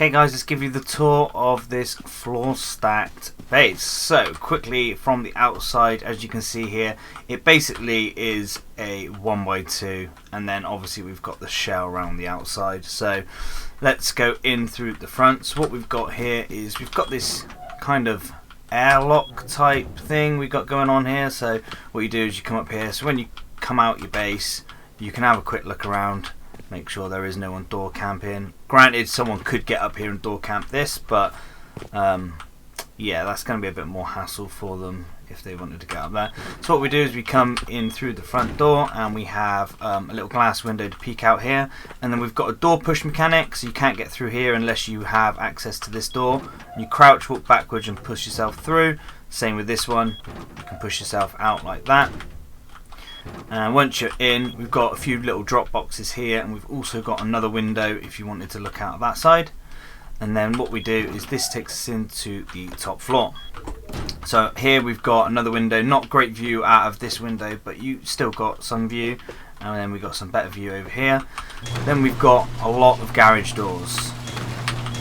Okay guys, let's give you the tour of this floor stacked base. So quickly from the outside, as you can see here, it basically is a 1x2, and then obviously we've got the shell around the outside. So let's go in through the front. So what we've got here is we've got this kind of airlock type thing we've got going on here. So what you do is you come up here, so when you come out your base you can have a quick look around, make sure there is no one door camping. Granted, someone could get up here and door camp this, but yeah, that's going to be a bit more hassle for them if they wanted to get up there. So what we do is we come in through the front door, and we have a little glass window to peek out here, and then we've got a door push mechanic, so you can't get through here unless you have access to this door. You crouch, walk backwards and push yourself through. Same with this one, you can push yourself out like that. And once you're in, we've got a few little drop boxes here, and we've also got another window if you wanted to look out that side. And then what we do is this takes us into the top floor. So here we've got another window, not great view out of this window, but you still got some view. And then we've got some better view over here. Then we've got a lot of garage doors.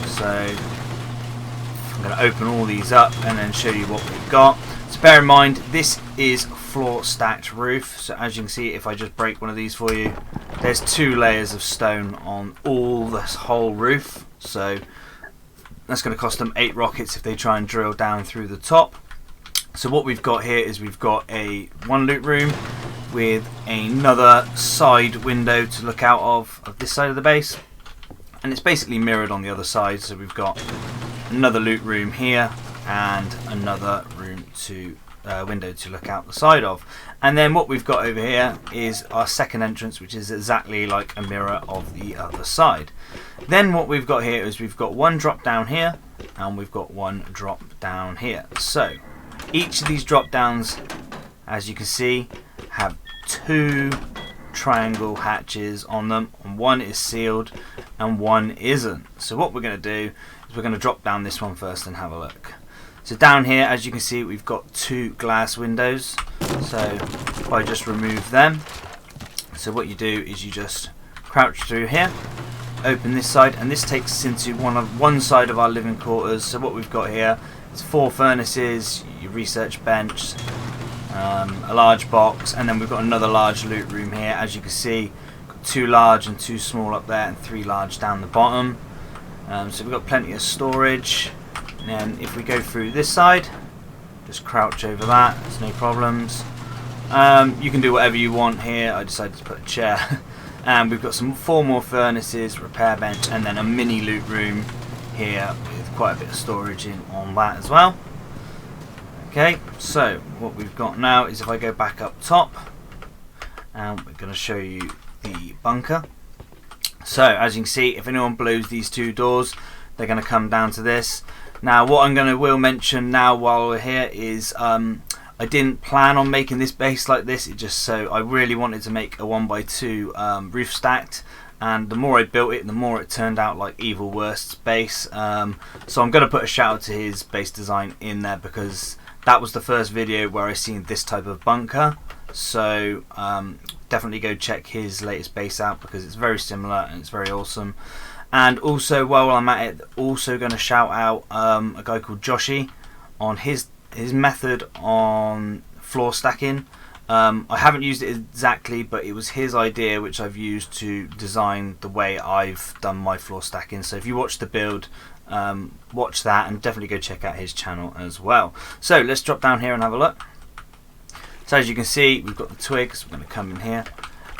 So I'm going to open all these up and then show you what we've got. So bear in mind, this is floor stacked roof. So as you can see, if I just break one of these for you, there's 2 layers of stone on all this whole roof. So that's going to cost them 8 rockets if they try and drill down through the top. So what we've got here is we've got one loot room with another side window to look out of this side of the base, and it's basically mirrored on the other side. So we've got another loot room here and another room to window to look out the side of. And then what we've got over here is our second entrance, which is exactly like a mirror of the other side. Then what we've got here is we've got one drop down here and we've got one drop down here. So each of these drop downs, as you can see, have 2 triangle hatches on them, and one is sealed and one isn't. So what we're going to do is we're going to drop down this one first and have a look. So down here, as you can see, we've got 2 glass windows. So if I just remove them, so what you do is you just crouch through here, open this side, and this takes us into one side of our living quarters. So what we've got here is 4 furnaces, your research bench, a large box, and then we've got another large loot room here. As you can see, got 2 large and 2 small up there, and 3 large down the bottom. So we've got plenty of storage. And then if we go through this side, just crouch over that, there's no problems. You can do whatever you want here. I decided to put a chair. And we've got 4 more furnaces, repair bench, and then a mini loot room here with quite a bit of storage in on that as well. Okay, so what we've got now is if I go back up top, and we're going to show you the bunker. So as you can see, if anyone blows these 2 doors, they're going to come down to this. Now what I'm will mention now while we're here is I didn't plan on making this base like this. It just so I really wanted to make a 1x2 roof stacked, and the more I built it, the more it turned out like Evil WURST's base. So I'm going to put a shout out to his base design in there, because that was the first video where I seen this type of bunker. So definitely go check his latest base out, because it's very similar and it's very awesome. And also, while I'm at it, also going to shout out a guy called JOSHY on his method on floor stacking. I haven't used it exactly, but it was his idea which I've used to design the way I've done my floor stacking. So if you watch the build, watch that, and definitely go check out his channel as well. So let's drop down here and have a look. So as you can see, we've got the twigs. We're going to come in here,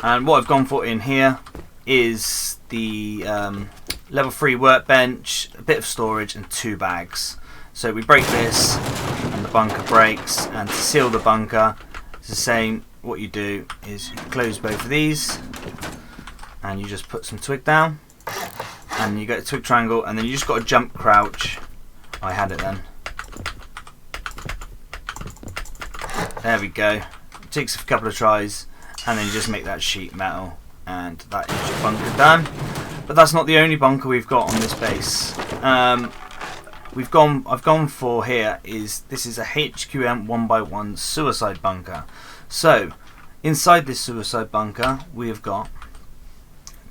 and what I've gone for in here is the level 3 workbench, a bit of storage, and 2 bags. So we break this and the bunker breaks, and to seal the bunker it's the same. What you do is you close both of these and you just put some twig down, and you get a twig triangle, and then you just got to jump crouch. I had it then. There we go. It takes a couple of tries, and then you just make that sheet metal, and that is your bunker done. But that's not the only bunker we've got on this base. I've gone for here is this is a HQM 1x1 suicide bunker. So inside this suicide bunker we have got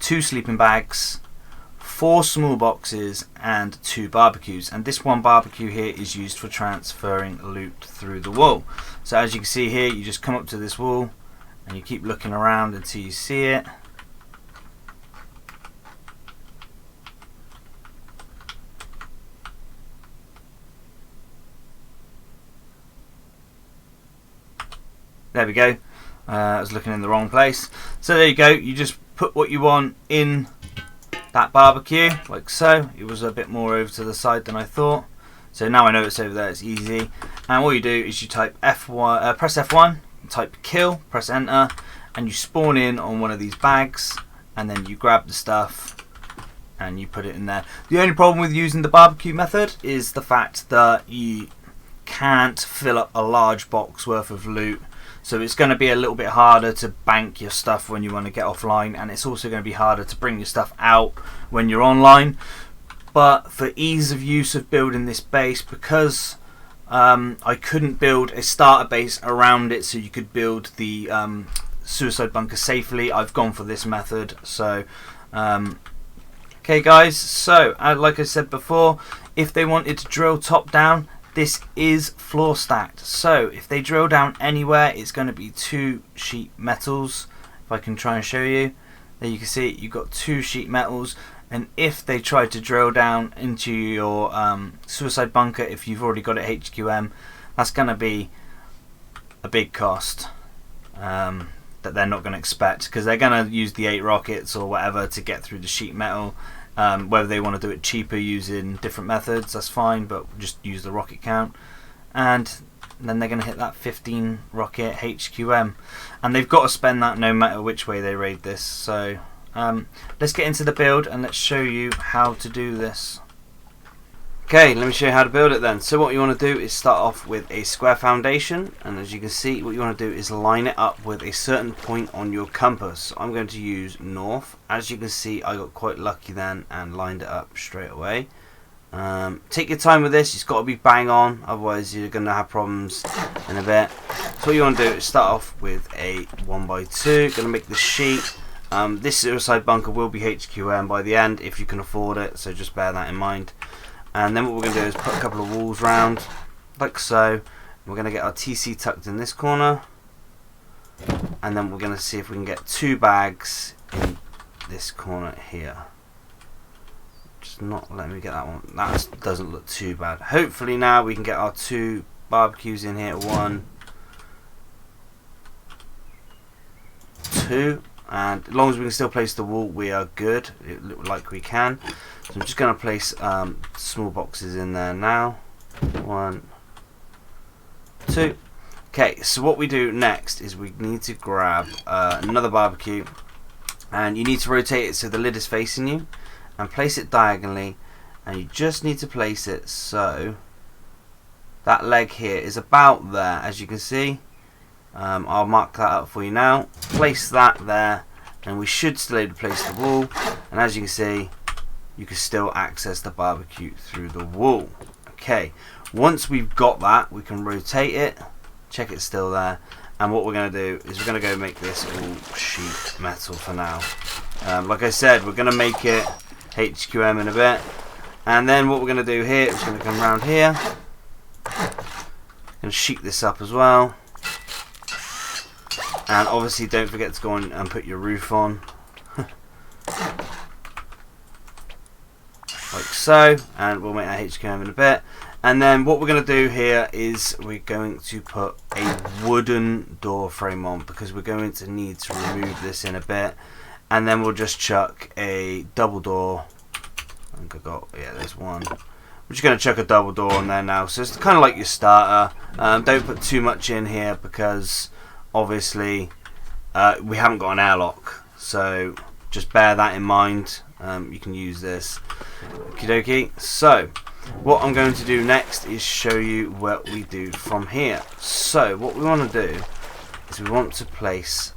2 sleeping bags, 4 small boxes and 2 barbecues, and this one barbecue here is used for transferring loot through the wall. So as you can see here, you just come up to this wall and you keep looking around until you see it. There we go. I was looking in the wrong place. So there you go. You just put what you want in that barbecue, like so. It was a bit more over to the side than I thought. So now I know it's over there. It's easy. And all you do is you type F1, press F1, type kill, press enter, and you spawn in on one of these bags. And then you grab the stuff and you put it in there. The only problem with using the barbecue method is the fact that you can't fill up a large box worth of loot. So it's going to be a little bit harder to bank your stuff when you want to get offline, and it's also going to be harder to bring your stuff out when you're online. But for ease of use of building this base, because I couldn't build a starter base around it so you could build the suicide bunker safely, I've gone for this method. So okay guys, so like I said before, if they wanted to drill top down, this is floor stacked, so if they drill down anywhere, it's going to be 2 sheet metals. If I can try and show you, there you can see you've got 2 sheet metals, and if they try to drill down into your suicide bunker, if you've already got it HQM, that's going to be a big cost that they're not going to expect, because they're going to use the 8 rockets or whatever to get through the sheet metal. Whether they want to do it cheaper using different methods, that's fine, but just use the rocket count. And then they're going to hit that 15 rocket HQM. And they've got to spend that no matter which way they raid this. So let's get into the build and let's show you how to do this. Okay, let me show you how to build it then. So what you want to do is start off with a square foundation, and as you can see, what you want to do is line it up with a certain point on your compass. So I'm going to use north. As you can see, I got quite lucky then and lined it up straight away. Take your time with this, it's got to be bang on, otherwise you're going to have problems in a bit. So what you want to do is start off with a 1x2, going to make the sheet. This suicide bunker will be HQM by the end if you can afford it, so just bear that in mind. And then what we're going to do is put a couple of walls round, like so. We're going to get our TC tucked in this corner, and then we're going to see if we can get 2 bags in this corner here. Just not letting me get that one. That doesn't look too bad. Hopefully now we can get our 2 barbecues in here. 1, 2. And as long as we can still place the wall, we are good. It looks like we can. So I'm just going to place small boxes in there now. 1, 2. Okay, so what we do next is we need to grab another barbecue, and you need to rotate it so the lid is facing you, and place it diagonally, and you just need to place it so that leg here is about there, as you can see. I'll mark that up for you now. Place that there, and we should still be able to place the wall, and as you can see, you can still access the barbecue through the wall. Okay, once we've got that, we can rotate it, check it's still there, and what we're going to do is we're going to go make this all sheet metal for now. Like I said, we're going to make it HQM in a bit, and then what we're going to do here is going to come around here, going to sheet this up as well. And obviously don't forget to go on and put your roof on. Like so. And we'll make that HQM in a bit. And then what we're going to do here is we're going to put a wooden door frame on, because we're going to need to remove this in a bit. And then we'll just chuck a double door. I think I got, yeah, there's one. We're just going to chuck a double door on there now. So it's kind of like your starter. Don't put too much in here, because obviously we haven't got an airlock, so just bear that in mind. You can use this. Okie dokie. So what I'm going to do next is show you what we do from here. So what we want to do is we want to place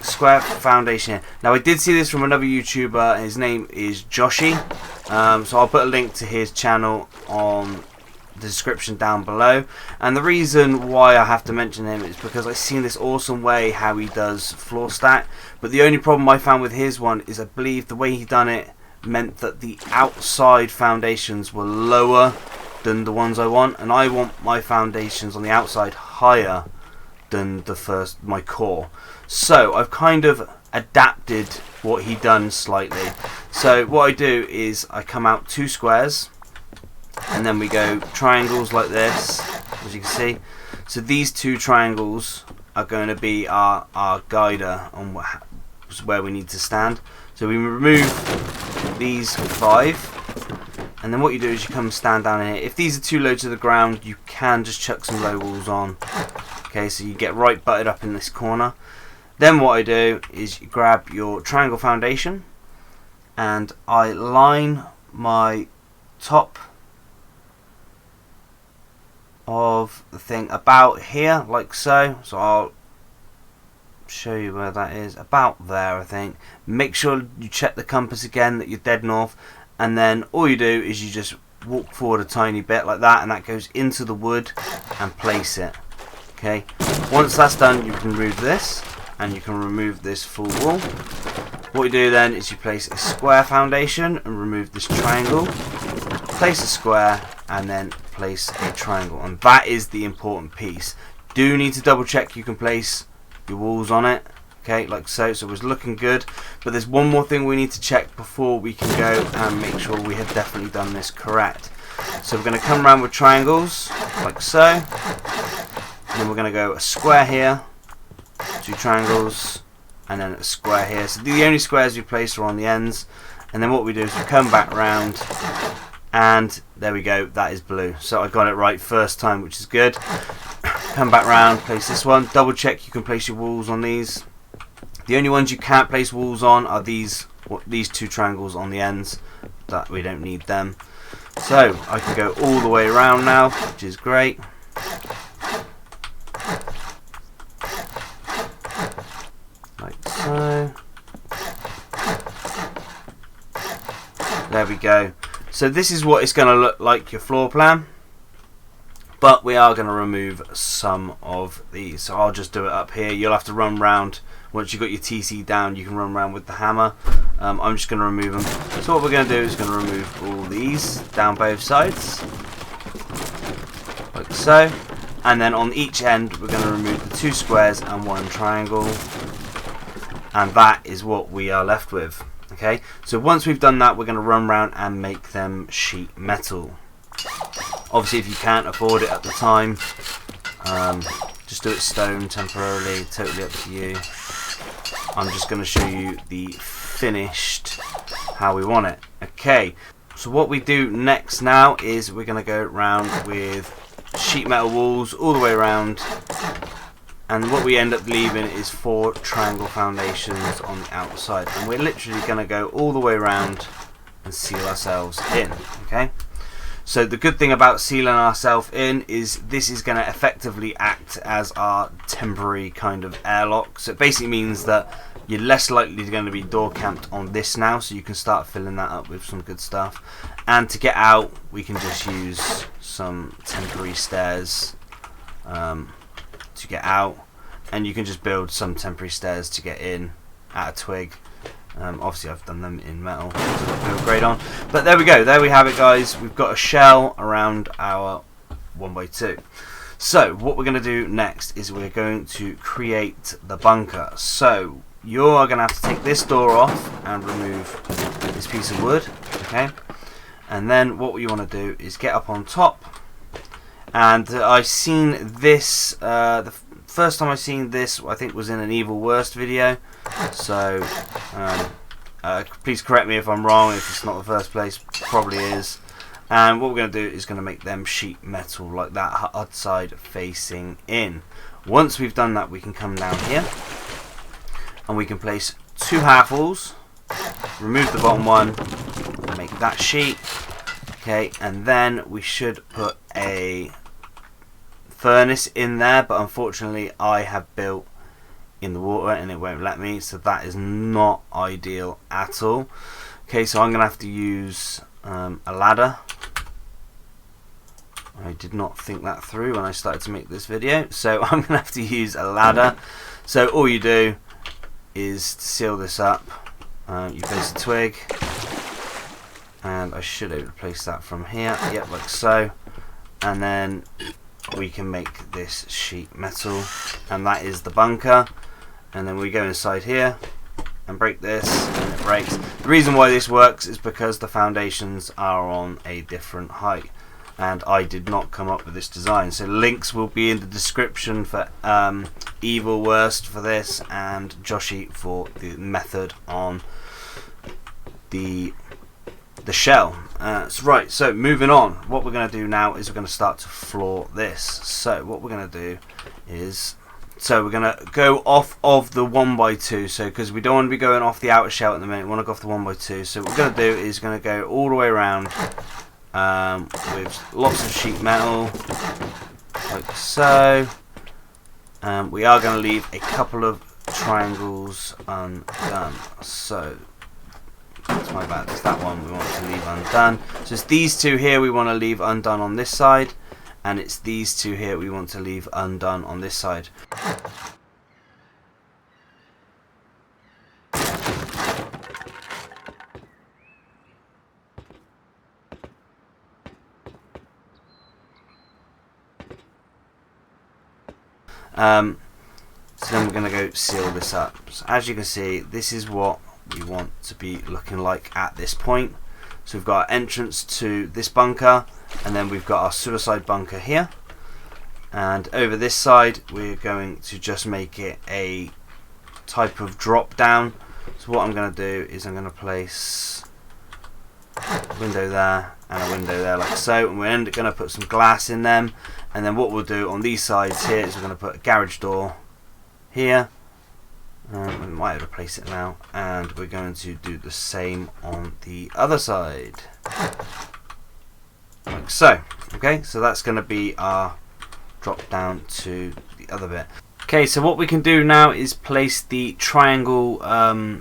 square foundation here. Now I did see this from another YouTuber, his name is JOSHY, so I'll put a link to his channel on the description down below, and the reason why I have to mention him is because I've seen this awesome way how he does floor stack, but the only problem I found with his one is I believe the way he done it meant that the outside foundations were lower than the ones I want, and I want my foundations on the outside higher than my core. So I've kind of adapted what he done slightly. So what I do is I come out 2 squares, and then we go triangles like this, as you can see. So these 2 triangles are going to be our guider on where we need to stand. So we remove these 5, and then what you do is you come stand down in here. If these are too low to the ground, you can just chuck some low walls on. Okay, so you get right butted up in this corner. Then what I do is you grab your triangle foundation, and I line my top of the thing about here, like so. So I'll show you where that is, about there, I think. Make sure you check the compass again that you're dead north, and then all you do is you just walk forward a tiny bit like that, and that goes into the wood and place it. Okay, once that's done, you can remove this, and you can remove this full wall. What you do then is you place a square foundation and remove this triangle, place a square, and then place a triangle, and that is the important piece. Do need to double check you can place your walls on it, okay, like so. So it was looking good, but there's one more thing we need to check before we can go and make sure we have definitely done this correct. So we're going to come around with triangles like so, and then we're going to go a square here, 2 triangles, and then a square here. So the only squares we place are on the ends, and then what we do is we come back round, and there we go, that is blue. So I got it right first time, which is good. Come back round, place this one, double check you can place your walls on these. The only ones you can't place walls on are these 2 triangles on the ends, that we don't need them. So I can go all the way around now, which is great. Like so. There we go. So this is what it's going to look like, your floor plan, but we are going to remove some of these. So I'll just do it up here. You'll have to run round. Once you've got your TC down, you can run around with the hammer. I'm just going to remove them. So what we're going to do is going to remove all these down both sides, like so, and then on each end we're going to remove the 2 squares and 1 triangle, and that is what we are left with. Okay, so once we've done that, we're going to run around and make them sheet metal. Obviously, if you can't afford it at the time, just do it stone temporarily, totally up to you. I'm just going to show you the finished, how we want it. Okay, so what we do next now is we're going to go around with sheet metal walls all the way around, and what we end up leaving is 4 triangle foundations on the outside, and we're literally going to go all the way around and seal ourselves in. Okay, so the good thing about sealing ourselves in is this is going to effectively act as our temporary kind of airlock. So it basically means that you're less likely going to be door camped on this now, so you can start filling that up with some good stuff. And to get out, we can just use some temporary stairs to get out, and you can just build some temporary stairs to get in at a twig. Obviously I've done them in metal, so I've got no grade on, but there we go, there we have it guys. We've got a shell around our 1x2. So what we're going to do next is we're going to create the bunker. So you're going to have to take this door off and remove this piece of wood, okay, and then what you want to do is get up on top. And I've seen this, the first time I seen this I think was in an Evil Worst video, so please correct me if I'm wrong. If it's not the first place, probably is. And what we're going to do is going to make them sheet metal like that, hard side facing in. Once we've done that, we can come down here and we can place 2 half walls, remove the bottom one, and make that sheet. Okay, and then we should put a furnace in there, but unfortunately I have built in the water and it won't let me, so that is not ideal at all. Okay, so I'm gonna have to use a ladder. I did not think that through when I started to make this video, so I'm gonna have to use a ladder. So all you do is to seal this up, you place a twig, and I should be able to place that from here, yep, like so, and then we can make this sheet metal, and that is the bunker. And then we go inside here and break this, and it breaks. The reason why this works is because the foundations are on a different height, and I did not come up with this design, so links will be in the description for Evil Worst for this, and JOSHY for the method on the shell. Right, so moving on, what we're going to do now is we're going to start to floor this. So what we're going to do is, so we're going to go off of the 1x2, so because we don't want to be going off the outer shell at the minute, we want to go off the 1x2. So what we're going to do is going to go all the way around with lots of sheet metal, like so. We are going to leave a couple of triangles undone. So that's my bad, it's that one we want to leave undone. So it's these two here we want to leave undone on this side, and it's these two here we want to leave undone on this side. So then we're going to go seal this up. So as you can see, this is what we want to be looking like at this point. So we've got our entrance to this bunker, and then we've got our suicide bunker here, and over this side we're going to just make it a type of drop down. So what I'm going to do is I'm going to place a window there and a window there like so, and we're going to put some glass in them. And then what we'll do on these sides here is we're going to put a garage door here. We might have to place it now, and we're going to do the same on the other side, like so. Okay, so that's going to be our drop down to the other bit. Okay, so what we can do now is place the triangle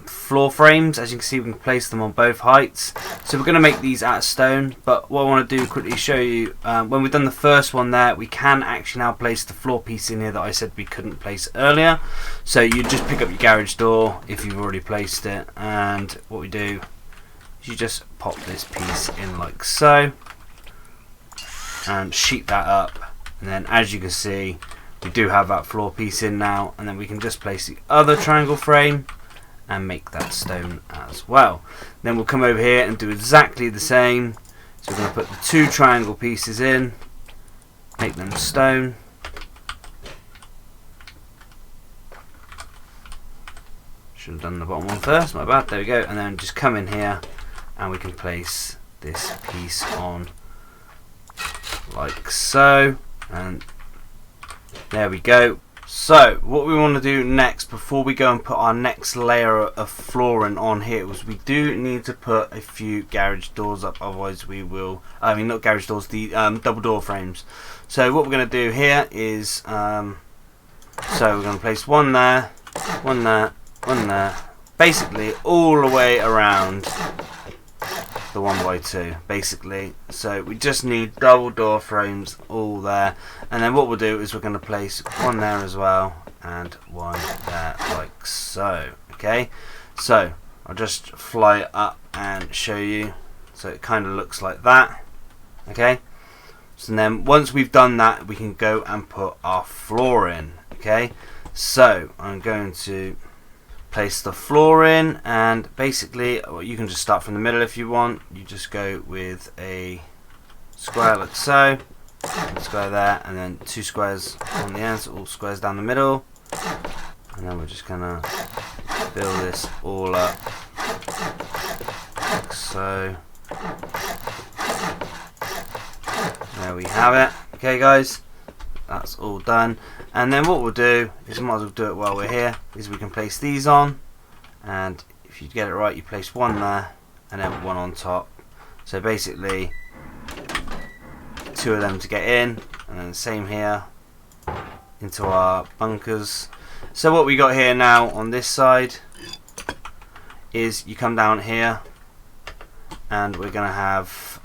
floor frames. As you can see, we can place them on both heights. So we're going to make these out of stone, but what I want to do quickly show you, when we've done the first one there, we can actually now place the floor piece in here that I said we couldn't place earlier. So you just pick up your garage door if you've already placed it, and what we do is you just pop this piece in like so, and sheet that up, and then as you can see, we do have that floor piece in now, and then we can just place the other triangle frame and make that stone as well. Then we'll come over here and do exactly the same. So we're going to put the two triangle pieces in, make them stone. Should have done the bottom one first, my bad, there we go. And then just come in here and we can place this piece on like so, and there we go. So what we want to do next, before we go and put our next layer of flooring on here, is we do need to put a few garage doors up, otherwise we will, I mean not garage doors, the double door frames. So what we're going to do here is, so we're going to place one there, one there, one there, basically all the way around the 1x2 basically. So we just need double door frames all there, and then what we'll do is we're going to place one there as well and one there like so. Okay, so I'll just fly it up and show you. So it kind of looks like that. Okay, so then once we've done that, we can go and put our floor in. Okay, so I'm going to place the floor in, and basically you can just start from the middle if you want. You just go with a square like so, a square there, and then two squares on the end, so all squares down the middle, and then we're just gonna build this all up like so. There we have it. Okay guys, that's all done, and then what we'll do is, we might as well do it while we're here, is we can place these on, and if you get it right, you place one there and then one on top. So basically two of them to get in, and then the same here into our bunkers. So what we got here now on this side is you come down here, and we're gonna have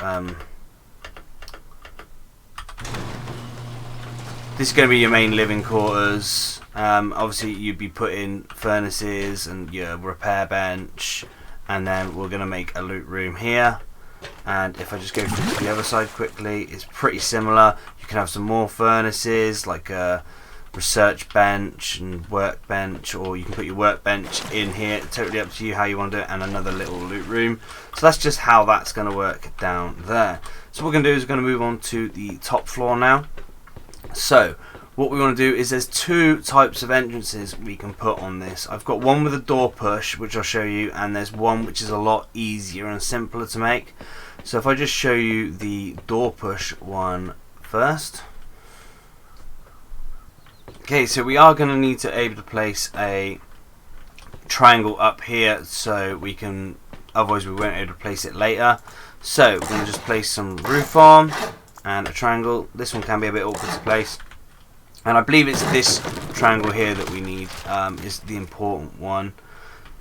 this is going to be your main living quarters. Obviously you'd be putting furnaces and your repair bench, and then we're going to make a loot room here. And if I just go through to the other side quickly, it's pretty similar. You can have some more furnaces, like a research bench and workbench, or you can put your workbench in here, totally up to you how you want to do it, and another little loot room. So that's just how that's going to work down there. So what we're going to do is we're going to move on to the top floor now. So what we want to do is there's two types of entrances we can put on this. I've got one with a door push, which I'll show you, and there's one which is a lot easier and simpler to make. So if I just show you the door push one first. Okay, so we are going to need to able to place a triangle up here, so we can, otherwise we won't be able to place it later. So we're going to just place some roof on and a triangle. This one can be a bit awkward to place, and I believe it's this triangle here that we need, is the important one.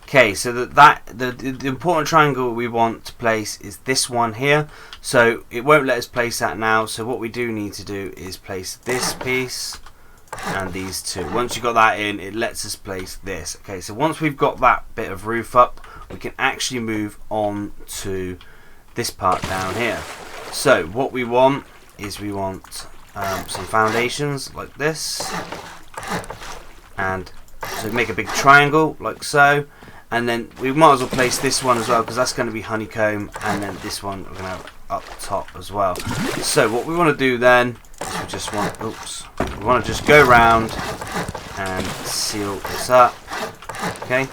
Okay, so the important triangle we want to place is this one here. So it won't let us place that now. So what we do need to do is place this piece and these two. Once you got that in, it lets us place this. Okay, so once we've got that bit of roof up, we can actually move on to this part down here. So what we want is we want some foundations like this, and so make a big triangle like so. And then we might as well place this one as well, because that's going to be honeycomb, and then this one we're going to have up top as well. So what we want to do then is we just want, we want to just go around and seal this up. Okay.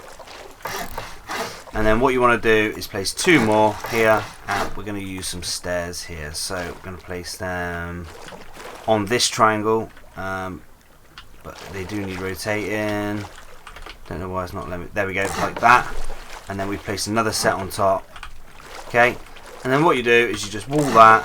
And then what you want to do is place two more here, and we're going to use some stairs here. So we're going to place them on this triangle, but they do need rotating. Don't know why it's not letting me. There we go, like that. And then we place another set on top. Okay. And then what you do is you just wall that,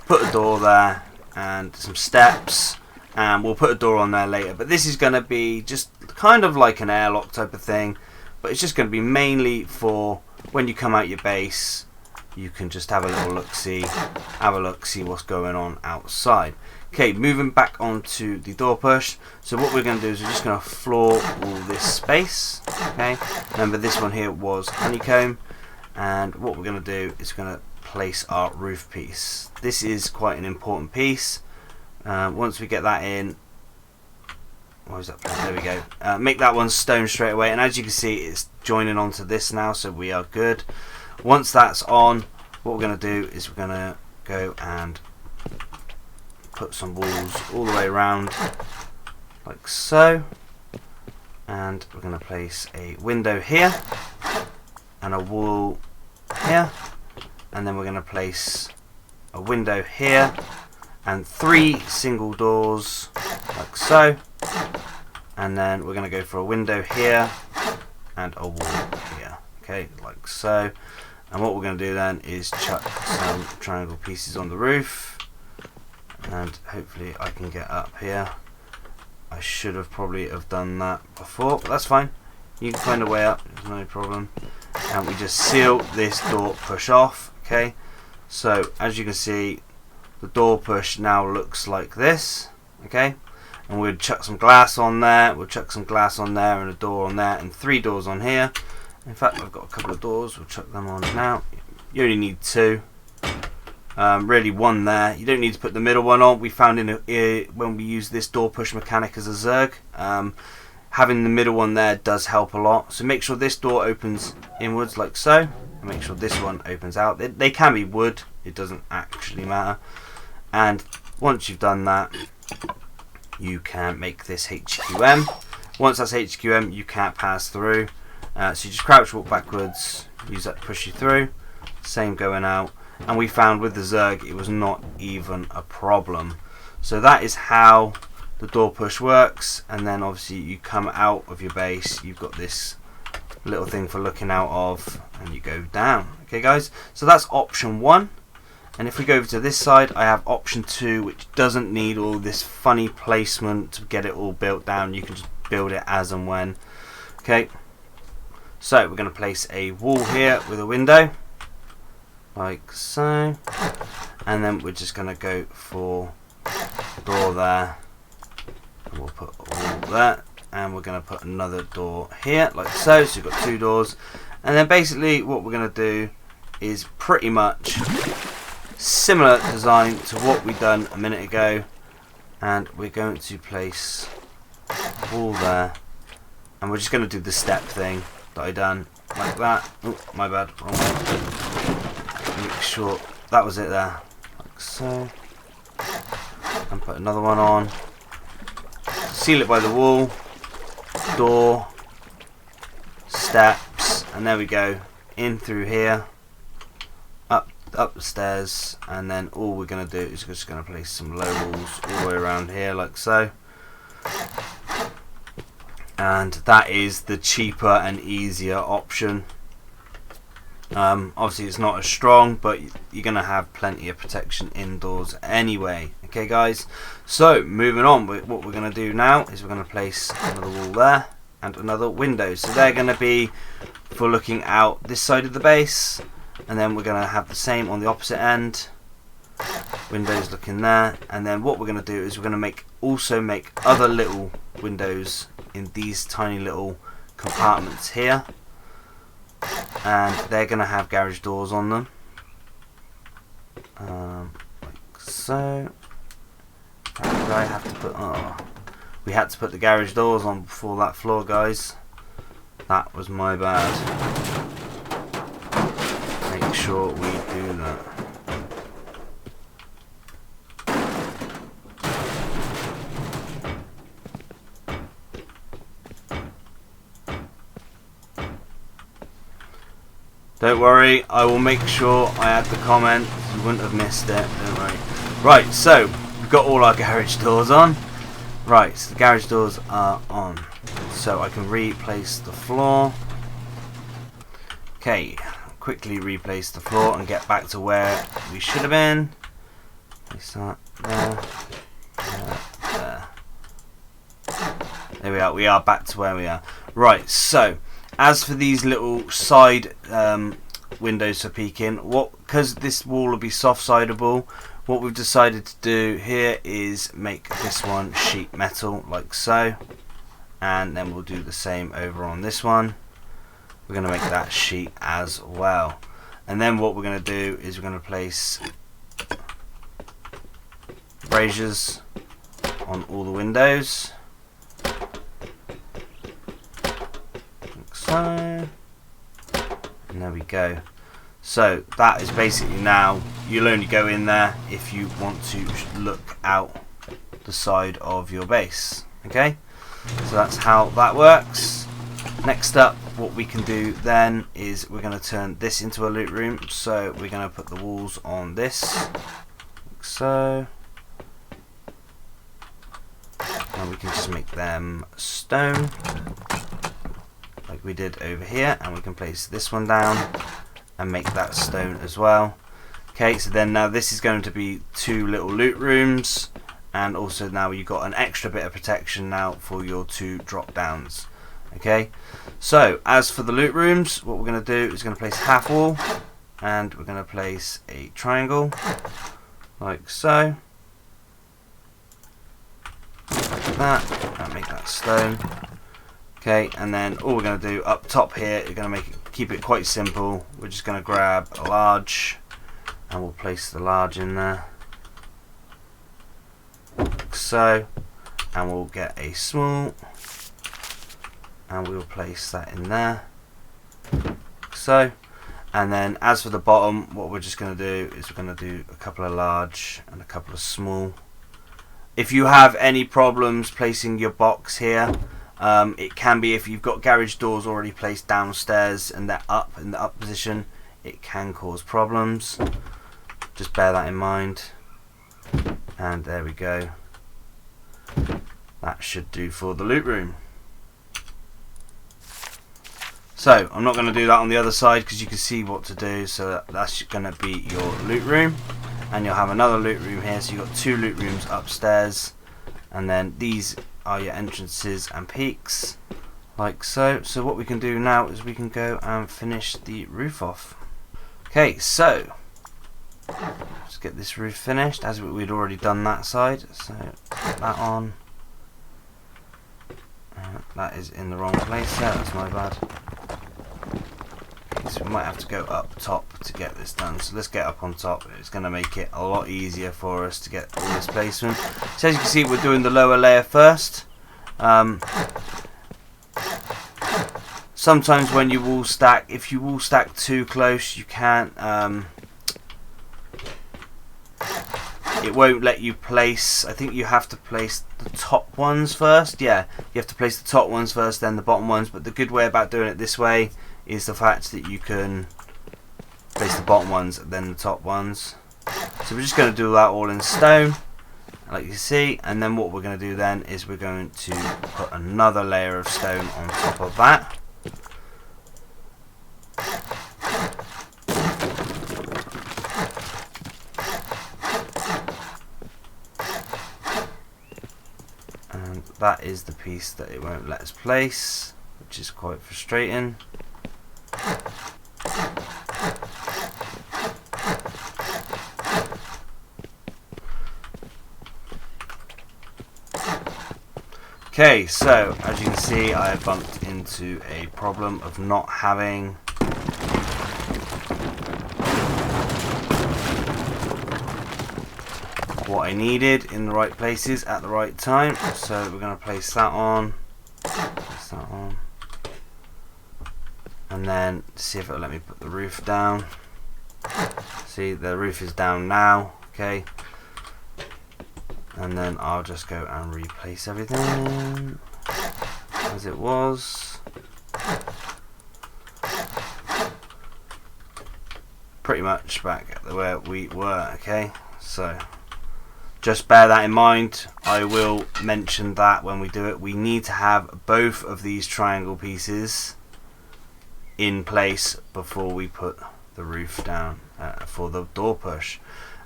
put a door there, and some steps, and we'll put a door on there later. But this is going to be just kind of like an airlock type of thing, but it's just going to be mainly for when you come out your base, you can just have a little look-see, see what's going on outside. Okay, moving back onto the door push. So what we're going to do is we're just going to floor all this space. Okay, remember this one here was honeycomb, and what we're going to do is we're going to place our roof piece. This is quite an important piece. Once we get that in, what was that? There we go. Make that one stone straight away, and as you can see, it's joining onto this now, so we are good. Once that's on, what we're going to do is we're going to go and put some walls all the way around like so, and we're going to place a window here and a wall here, and then we're going to place a window here and 3 single doors like so, and then we're going to go for a window here and a wall here. Okay, like so. And what we're going to do then is chuck some triangle pieces on the roof, and hopefully I can get up here. I should have probably have done that before, but that's fine. You can find a way up, there's no problem. And we just seal this door push off. Okay, so as you can see, the door push now looks like this. Okay, and we'll chuck some glass on there, we'll chuck some glass on there, and a door on there, and 3 doors on here. In fact, I've got a couple of doors, we'll chuck them on now. You only need 2. Really 1 there. You don't need to put the middle one on. We found when we use this door push mechanic as a Zerg, having the middle one there does help a lot. So make sure this door opens inwards like so, and make sure this one opens out. They can be wood, it doesn't actually matter. And once you've done that, you can make this HQM. Once that's HQM, you can't pass through. So you just crouch walk backwards, use that to push you through. Same going out. And we found with the Zerg it was not even a problem. So that is how the door push works. And then obviously you come out of your base, you've got this little thing for looking out of, and you go down. Okay guys, so that's option 1. And if we go over to this side, I have option 2, which doesn't need all this funny placement to get it all built down. You can just build it as and when. Okay, so we're going to place a wall here with a window like so, and then we're just going to go for a door there, and we'll put a wall there, and we're going to put another door here like so. So you've got 2 doors, and then basically what we're going to do is pretty much similar design to what we done a minute ago, and we're going to place a wall there, and we're just going to do the step thing that I done like that. Oh, my bad, wrong one. Make sure that was it there, like so, and put another one on, seal it by the wall, door, steps, and there we go, in through here, up the stairs, and then all we're going to do is just going to place some low walls all the way around here like so. And that is the cheaper and easier option. Obviously it's not as strong, but you're going to have plenty of protection indoors anyway. Okay guys, so moving on, what we're going to do now is we're going to place another wall there and another window. So they're going to be for looking out this side of the base, and then we're going to have the same on the opposite end, windows looking there. And then what we're going to do is we're going to also make other little windows in these tiny little compartments here, and they're going to have garage doors on them, like so. I have to put, we had to put the garage doors on before that floor, guys. That was my bad. Make sure we do that. Don't worry, I will make sure I add the comment. You wouldn't have missed it, don't worry. Right, so we've got all our garage doors on. Right, so the garage doors are on. So I can replace the floor. Okay, quickly replace the floor and get back to where we should have been. Place that there, there. There we are. We are back to where we are. Right, so as for these little side windows for peeking, because this wall will be soft-sidable, what we've decided to do here is make this one sheet metal like so, and then we'll do the same over on this one. We're going to make that sheet as well, and then what we're going to do is we're going to place braziers on all the windows like so, and there we go. So that is basically, now you'll only go in there if you want to look out the side of your base. Okay, so that's how that works. Next up, what we can do then is we're going to turn this into a loot room. So we're going to put the walls on this like so, and we can just make them stone like we did over here, and we can place this one down and make that stone as well. Okay, so then now this is going to be two little loot rooms, and also now you've got an extra bit of protection now for your two drop downs. Okay, so as for the loot rooms, what we're going to do is going to place half wall, and we're going to place a triangle like so, like that, and make that stone. Okay, and then all we're going to do up top here, you're going to keep it quite simple. We're just going to grab a large, and we'll place the large in there like so, and we'll get a small, and we'll place that in there like so. And then as for the bottom, what we're just going to do is we're going to do a couple of large and a couple of small. If you have any problems placing your box here, it can be, if you've got garage doors already placed downstairs and they're up in the up position, it can cause problems. Just bear that in mind. And there we go. That should do for the loot room. So I'm not going to do that on the other side because you can see what to do. So that's going to be your loot room, and you'll have another loot room here. So you've got two loot rooms upstairs, and then these are your entrances and peaks like so. So what we can do now is we can go and finish the roof off. Okay, so let's get this roof finished, as we'd already done that side. So put that on. That is in the wrong place there, that's my bad. Okay, so So we might have to go up top to get this done. So let's get up on top. It's going to make it a lot easier for us to get all this placement. So as you can see, we're doing the lower layer first. Sometimes when you wall stack, if you wall stack too close, you can't. It won't let you place. I think you have to place the top ones first. Yeah, you have to place the top ones first, then the bottom ones. But the good way about doing it this way is the fact that you can place the bottom ones and then the top ones. So we're just going to do that all in stone, like you see. And then what we're going to do then is we're going to put another layer of stone on top of that. And that is the piece that it won't let us place, which is quite frustrating. Okay, so as you can see, I have bumped into a problem of not having what I needed in the right places at the right time. So we're going to place that on, and then see if it'll let me put the roof down. See, the roof is down now. Okay, and then I'll just go and replace everything as it was. Pretty much back at where we were. Okay, so just bear that in mind. I will mention that when we do it. We need to have both of these triangle pieces in place before we put the roof down for the door push.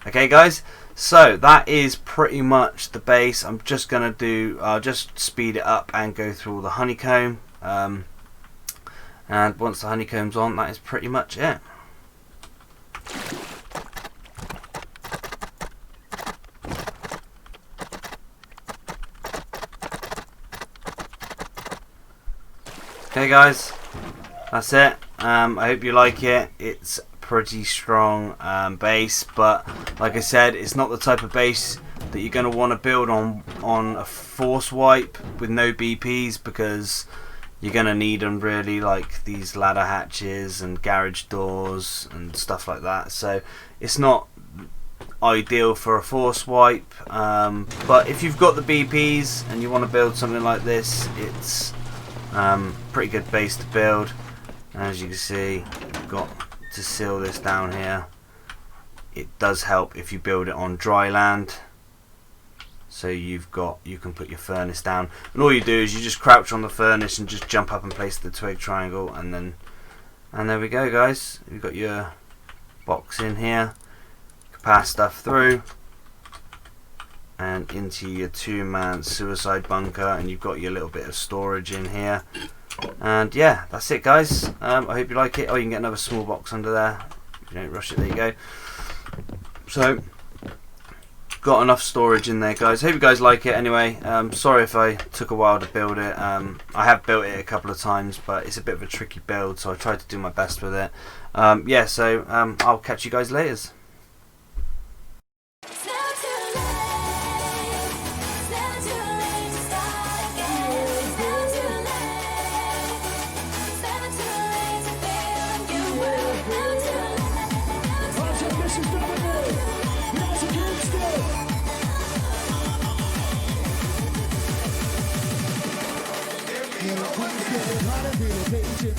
Okay guys, so that is pretty much the base. I'm just gonna do, I'll just speed it up and go through all the honeycomb, and once the honeycomb's on, that is pretty much it. Okay guys, that's it. I hope you like it. It's pretty strong base, but like I said, it's not the type of base that you're going to want to build on a force wipe with no BPs, because you're going to need them really, like these ladder hatches and garage doors and stuff like that. So it's not ideal for a force wipe, but if you've got the BPs and you want to build something like this, it's pretty good base to build. And as you can see, we've got to seal this down here. It does help if you build it on dry land, so you can put your furnace down, and all you do is you just crouch on the furnace and just jump up and place the twig triangle, and there we go guys. You've got your box in here, you can pass stuff through and into your 2-man suicide bunker, and you've got your little bit of storage in here. And yeah, that's it guys. I hope you like it. Oh, you can get another small box under there if you don't rush it. There you go. So got enough storage in there guys. Hope you guys like it anyway. Sorry if I took a while to build it. I have built it a couple of times, but it's a bit of a tricky build, so I tried to do my best with it. Yeah, so I'll catch you guys later. Gotta be the patient,